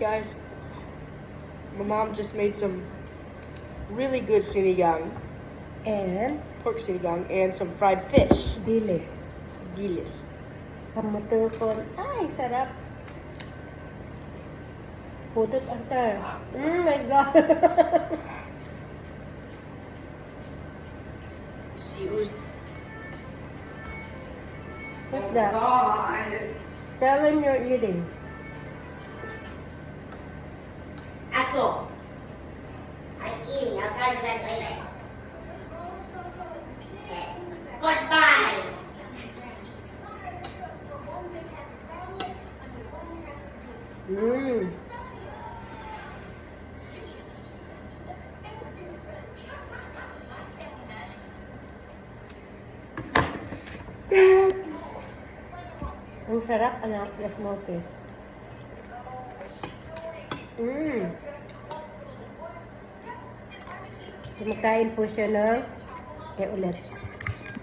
Guys, my mom just made some really good sinigang, And pork sinigang, and some fried fish. dilis. Dilis. Kamutukon. Ay, sarap. Pudot ante. Oh my God. See who's What's that? Tell him you're eating. Ako. I'm eating. I'll tell you that later. Goodbye. Mmm. Ang sarap, anak. Let's notice. Mmm. Kumakain po siya ng ulit.